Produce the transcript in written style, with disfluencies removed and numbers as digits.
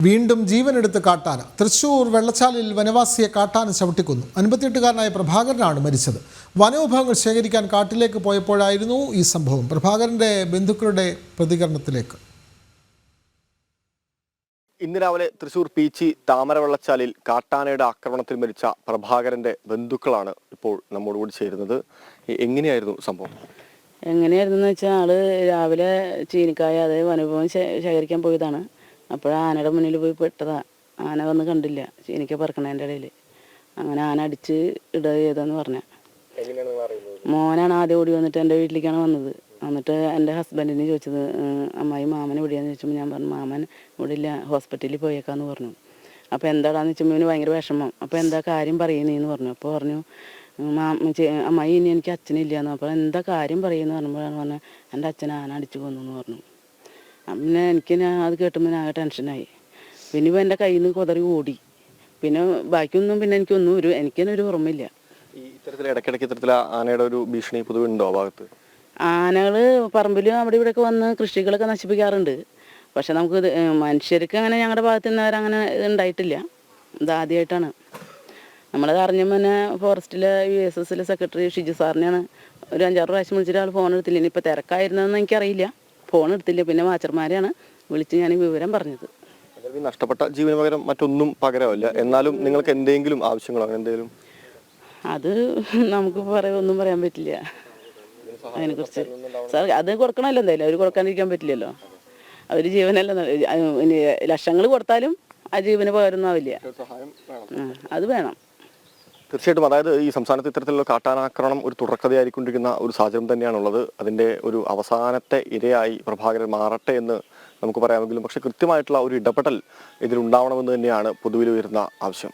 വീണ്ടും ജീവനെടുത്ത് കാട്ടാന. തൃശൂർ വെള്ളച്ചാലിൽ വനവാസിയെ കാട്ടാന ചവിട്ടിക്കൊന്നു. 58-കാരനായ പ്രഭാകരനാണ് മരിച്ചത്. വനവിഭവങ്ങൾ ശേഖരിക്കാൻ കാട്ടിലേക്ക് പോയപ്പോഴായിരുന്നു ഈ സംഭവം. പ്രഭാകരന്റെ ബന്ധുക്കളുടെ പ്രതികരണത്തിലേക്ക്. ഇന്ന് രാവിലെ തൃശൂർ പീച്ചി താമര വെള്ളച്ചാലിൽ കാട്ടാനയുടെ ആക്രമണത്തിൽ മരിച്ച പ്രഭാകരന്റെ ബന്ധുക്കളാണ് ഇപ്പോൾ നമ്മോടുകൂടി ചേരുന്നത്. എങ്ങനെയായിരുന്നു സംഭവം? എങ്ങനെയായിരുന്നു വെച്ചാൽ ആള് രാവിലെ ചീനിക്കായ അതായത് വനവിഭവം ശേഖരിക്കാൻ പോയതാണ്. അപ്പോൾ ആനയുടെ മുന്നിൽ പോയി പെട്ടതാ. ആന വന്ന് കണ്ടില്ല, ചീനിക്ക പറക്കണതിൻ്റെ ഇടയിൽ. അങ്ങനെ ആന അടിച്ച് ഇടുക ചെയ്തെന്ന് പറഞ്ഞ മോനാണ് ആദ്യം ഓടി വന്നിട്ട് എൻ്റെ വീട്ടിലേക്കാണ് വന്നത്. എന്നിട്ട് എൻ്റെ ഹസ്ബൻഡിന് ചോദിച്ചത് അമ്മായി മാമൻ എവിടെയാന്ന് ചോദിച്ചപ്പോൾ ഞാൻ പറഞ്ഞു മാമൻ ഇവിടെ ഇല്ല, ഹോസ്പിറ്റലിൽ പോയേക്കാന്ന് പറഞ്ഞു. അപ്പോൾ എന്താടാന്ന് വെച്ചപ്പോൾ ഇവന് ഭയങ്കര വിഷമം. അപ്പോൾ എന്താ കാര്യം പറയുന്നതെന്ന് പറഞ്ഞു. അപ്പോൾ പറഞ്ഞു അമ്മായി ഇനി എനിക്ക് അച്ഛനില്ലാന്ന്. അപ്പോൾ എന്താ കാര്യം പറയുമെന്ന് പറഞ്ഞപ്പോഴാണ് പറഞ്ഞത് എൻ്റെ അച്ഛൻ ആന അടിച്ചു കൊന്നു എന്ന് പറഞ്ഞു. പിന്നെ എനിക്ക് അത് കേട്ടുമ്പോൾ ആകെ ടെൻഷനായി. പിന്നെ ഇവ എൻ്റെ കയ്യിൽ നിന്ന് കുതറി ഓടി. പിന്നെ ബാക്കിയൊന്നും പിന്നെ എനിക്കൊരു ഓർമ്മയില്ല. ഇത്തരത്തിൽ ആനയുടെ ഒരു ഭീഷണി പൊതുവെ ഉണ്ടോ ഭാഗത്ത്? ആനകൾ പറമ്പിലും അവിടെ ഇവിടെയൊക്കെ വന്ന് കൃഷികളൊക്കെ നശിപ്പിക്കാറുണ്ട്. പക്ഷെ നമുക്ക് മനുഷ്യർക്ക് അങ്ങനെ ഞങ്ങളുടെ ഭാഗത്ത് നിന്നവരങ്ങനെ ഉണ്ടായിട്ടില്ല. ഇതാദ്യമായിട്ടാണ്. നമ്മളത് അറിഞ്ഞപ്പോൾ തന്നെ ഫോറസ്റ്റിലെ USS സെക്രട്ടറി ഷിജു സാറിനെയാണ് ഒരു 5-6 പ്രാവശ്യം വിളിച്ചിട്ട് ആൾ ഫോൺ എടുത്തില്ല. ഇനിയിപ്പോൾ തിരക്കായിരുന്നെന്ന് എനിക്കറിയില്ല, ഫോൺ എടുത്തില്ല. പിന്നെ വാച്ചർമാരെയാണ് വിളിച്ച് ഞാൻ ഈ വിവരം പറഞ്ഞത്. നഷ്ടപ്പെട്ട ജീവന് പകരം മറ്റൊന്നും പകരമല്ല, എന്നാലും നിങ്ങൾക്ക് എന്തെങ്കിലും ആവശ്യങ്ങളോ എന്തെങ്കിലും? അത് നമുക്ക് ഒന്നും പറയാൻ പറ്റില്ല അതിനെക്കുറിച്ച്. സാർ അത് കൊടുക്കണമല്ലോ, എന്തായാലും അവർ കൊടുക്കാണ്ടിരിക്കാൻ പറ്റില്ലല്ലോ. അവർ ജീവനല്ല, ലക്ഷങ്ങൾ കൊടുത്താലും ആ ജീവന് പകരൊന്നും ആവില്ല. അത് വേണം തീർച്ചയായിട്ടും. അതായത് ഈ സംസ്ഥാനത്ത് ഇത്തരത്തിലുള്ള കാട്ടാനാക്രമണം ഒരു തുടർക്കഥയായിക്കൊണ്ടിരിക്കുന്ന ഒരു സാഹചര്യം തന്നെയാണുള്ളത്. അതിൻ്റെ ഒരു അവസാനത്തെ ഇരയായി പ്രഭാകരൻ മാറട്ടെ എന്ന് നമുക്ക് പറയാമെങ്കിലും പക്ഷേ കൃത്യമായിട്ടുള്ള ഒരു ഇടപെടൽ ഇതിലുണ്ടാവണമെന്ന് തന്നെയാണ് പൊതുവിൽ വരുന്ന ആവശ്യം.